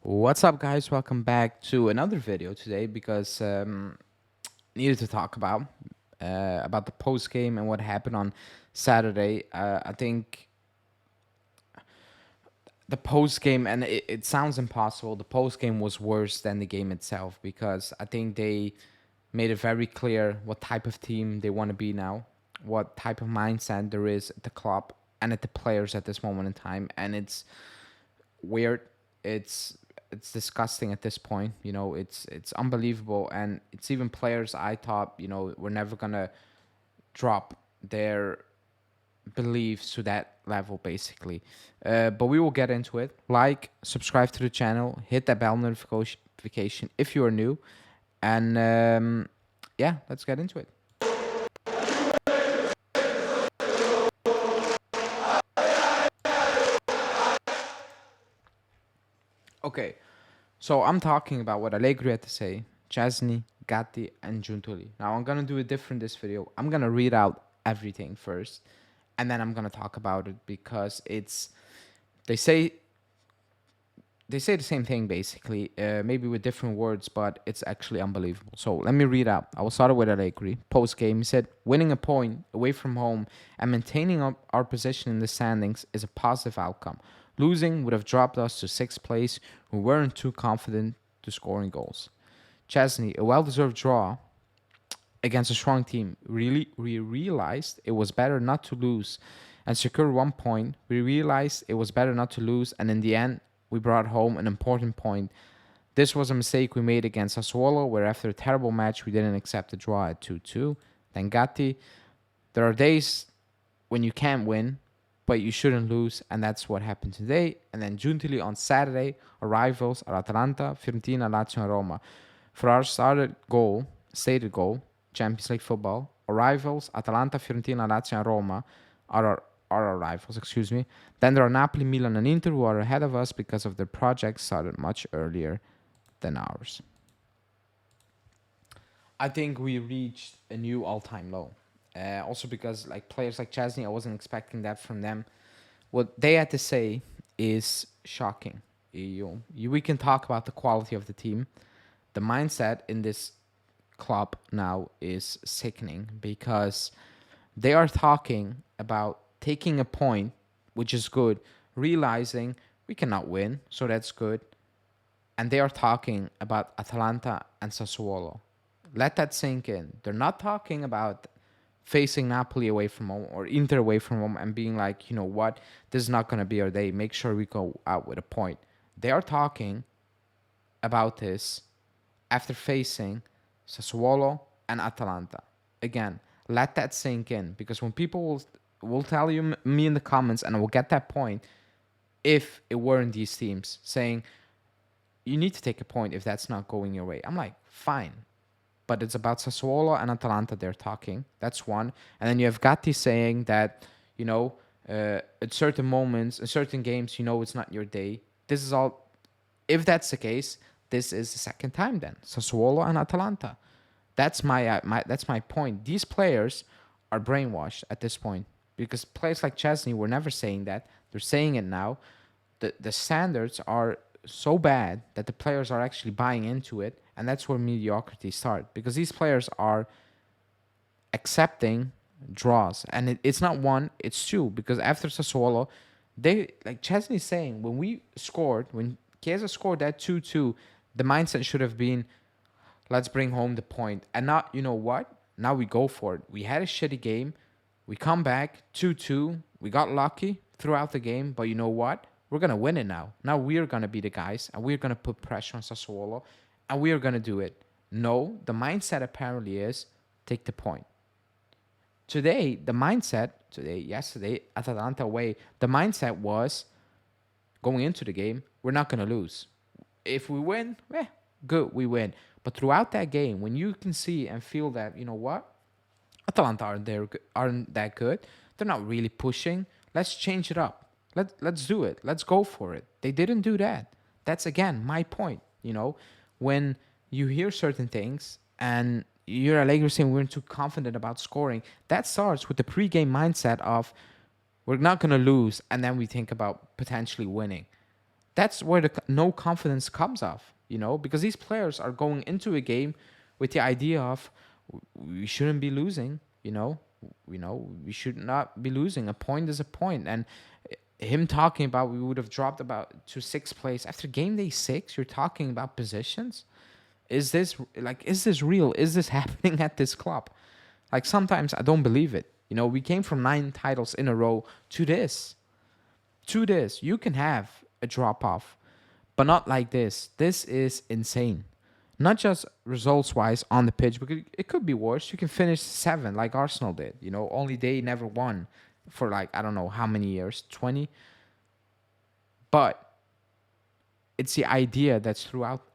What's up, guys? Welcome back to another video today because needed to talk about the post game and what happened on Saturday. I think the post game, and it sounds impossible. The post game was worse than the game itself because I think they made it very clear what type of team they want to be now, what type of mindset there is at the club and at the players at this moment in time, and it's weird. It's disgusting at this point. It's unbelievable, and it's even players I thought were never gonna drop their beliefs to that level, basically. But we will get into it. Like, subscribe to the channel, hit that bell notification if you are new, and yeah, let's get into it. Okay, so I'm talking about what Allegri had to say, Chesney, Gatti, and Giuntoli. Now I'm gonna do it different this video. I'm gonna read out everything first, and then I'm gonna talk about it because they say they say the same thing basically, maybe with different words, but it's actually unbelievable. So let me read out. I will start with Allegri. Post game, he said, "Winning a point away from home and maintaining our position in the standings is a positive outcome. Losing would have dropped us to sixth place. We weren't too confident to scoring goals." Chesney, a well-deserved draw against a strong team. Really, we realized it was better not to lose and secure 1 point. We realized it was better not to lose, and in the end, we brought home an important point. This was a mistake we made against Sassuolo, where after a terrible match, we didn't accept a draw at 2-2. Then Gatti, there are days when you can't win, but you shouldn't lose, and that's what happened today. And then Giuntoli on Saturday, our rivals are Atalanta, Fiorentina, Lazio, and Roma. For our stated goal, Champions League football, our rivals, Atalanta, Fiorentina, Lazio, and Roma, are our rivals, excuse me. Then there are Napoli, Milan, and Inter, who are ahead of us because of their projects started much earlier than ours. I think we reached a new all-time low. Also because like players like Chesney, I wasn't expecting that from them. What they had to say is shocking. We can talk about the quality of the team. The mindset in this club now is sickening because they are talking about taking a point, which is good, realizing we cannot win, so that's good. And they are talking about Atalanta and Sassuolo. Let that sink in. They're not talking about facing Napoli away from home or Inter away from home and being like, you know what, this is not going to be our day. Make sure we go out with a point. They are talking about this after facing Sassuolo and Atalanta. Again, let that sink in because when people will tell you me in the comments, and I will get that point if it weren't these teams saying you need to take a point if that's not going your way. I'm like, fine. But it's about Sassuolo and Atalanta they're talking. That's one. And then you have Gatti saying that, at certain moments, in certain games, it's not your day. This is all. If that's the case, this is the second time then. Sassuolo and Atalanta. That's that's my point. These players are brainwashed at this point because players like Chesney were never saying that. They're saying it now. The standards are so bad that the players are actually buying into it, and that's where mediocrity starts because these players are accepting draws, and it's not one, it's two. Because after Sassuolo, they like Chesney saying when Chiesa scored that 2-2, the mindset should have been let's bring home the point, and not what. Now we go for it. We had a shitty game. We come back 2-2. We got lucky throughout the game, but you know what? We're going to win it now. Now we're going to be the guys, and we're going to put pressure on Sassuolo, and we're going to do it. No, the mindset apparently is take the point. Yesterday, Atalanta away, the mindset was going into the game, we're not going to lose. If we win, good, we win. But throughout that game, when you can see and feel that, you know what? Atalanta aren't that good. They're not really pushing. Let's change it up. Let's do it. Let's go for it. They didn't do that. That's again my point. When you hear certain things and you're Allegri saying we're too confident about scoring, that starts with the pre-game mindset of we're not gonna lose, and then we think about potentially winning. That's where the no confidence comes off, because these players are going into a game with the idea of we shouldn't be losing, we should not be losing. A point is a point, and him talking about we would have dropped about to sixth place after game day 6. You're talking about positions. Is this real? Is this happening at this club? Like, sometimes I don't believe it. We came from 9 titles in a row to this. You can have a drop off, but not like this. This is insane. Not just results wise on the pitch, because it could be worse. You can finish 7 like Arsenal did. Only they never won for, like, I don't know how many years, 20. But it's the idea that's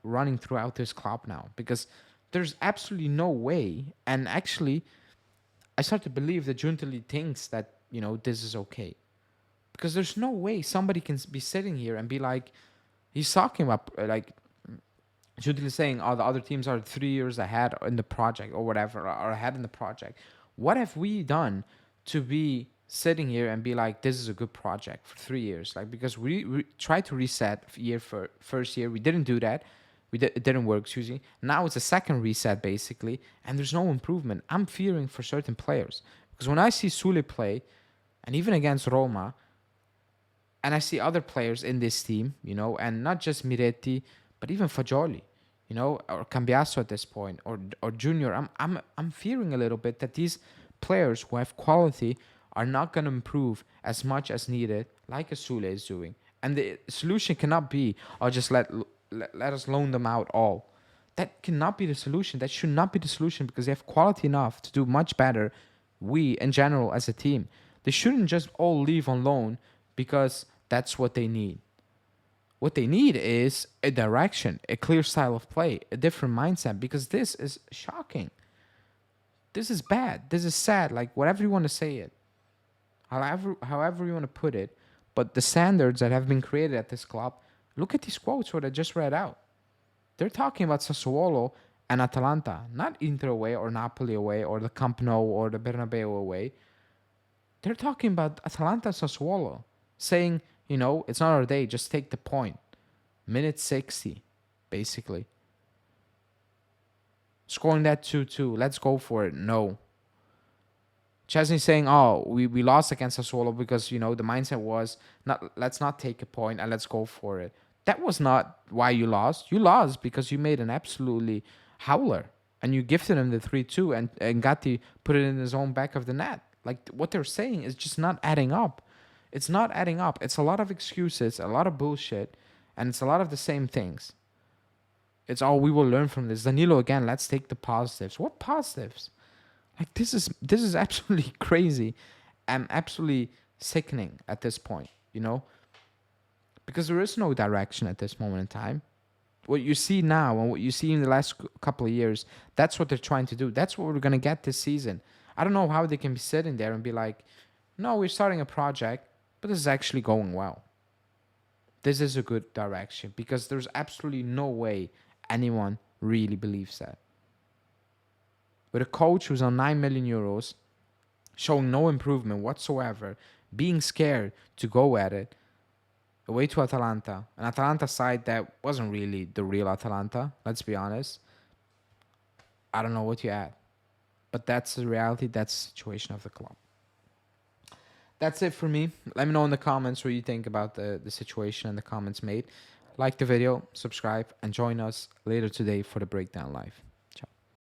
running throughout this club now, because there's absolutely no way. And actually, I start to believe that Juntali thinks that this is okay, because there's no way somebody can be sitting here and be like, he's talking about like Juntali saying, "Oh, the other teams are 3 years ahead in the project or whatever, or ahead in the project." What have we done to be sitting here and be like, this is a good project for 3 years? Like, because we tried to reset for first year, we didn't do that. It didn't work, excuse me. Now it's a second reset basically, and there's no improvement. I'm fearing for certain players, because when I see Sule play, and even against Roma, and I see other players in this team, and not just Miretti, but even Fagioli, or Cambiasso at this point, or Junior. I'm fearing a little bit that these players who have quality are not going to improve as much as needed, like Asule is doing. And the solution cannot be, "Oh, just let us loan them out all." That cannot be the solution. That should not be the solution, because they have quality enough to do much better. We, in general, as a team, they shouldn't just all leave on loan because that's what they need. What they need is a direction, a clear style of play, a different mindset, because this is shocking. This is bad. This is sad. Like, whatever you want to say it, however you want to put it, but the standards that have been created at this club, look at these quotes what I just read out. They're talking about Sassuolo and Atalanta, not Inter away or Napoli away or the Camp Nou or the Bernabeu away. They're talking about Atalanta Sassuolo, saying, it's not our day, just take the point. Minute 60, basically. Scoring that 2-2, let's go for it. No. Chesney saying, "Oh, we lost against Sassuolo because, the mindset was, let's not take a point and let's go for it." That was not why you lost. You lost because you made an absolutely howler, and you gifted him the 3-2, and Gatti put it in his own back of the net. Like, what they're saying is just not adding up. It's not adding up. It's a lot of excuses, a lot of bullshit, and it's a lot of the same things. It's all, we will learn from this. Danilo again, let's take the positives. What positives? Like, this is absolutely crazy and absolutely sickening at this point, because there is no direction at this moment in time. What you see now and what you see in the last couple of years, that's what they're trying to do. That's what we're going to get this season. I don't know how they can be sitting there and be like, "No, we're starting a project, but this is actually going well. This is a good direction," because there's absolutely no way anyone really believes that. With a coach who's on 9 million euros, showing no improvement whatsoever, being scared to go at it, away to Atalanta, an Atalanta side that wasn't really the real Atalanta, let's be honest. I don't know what you add. But that's the reality, that's the situation of the club. That's it for me. Let me know in the comments what you think about the situation and the comments made. Like the video, subscribe, and join us later today for the Breakdown Live.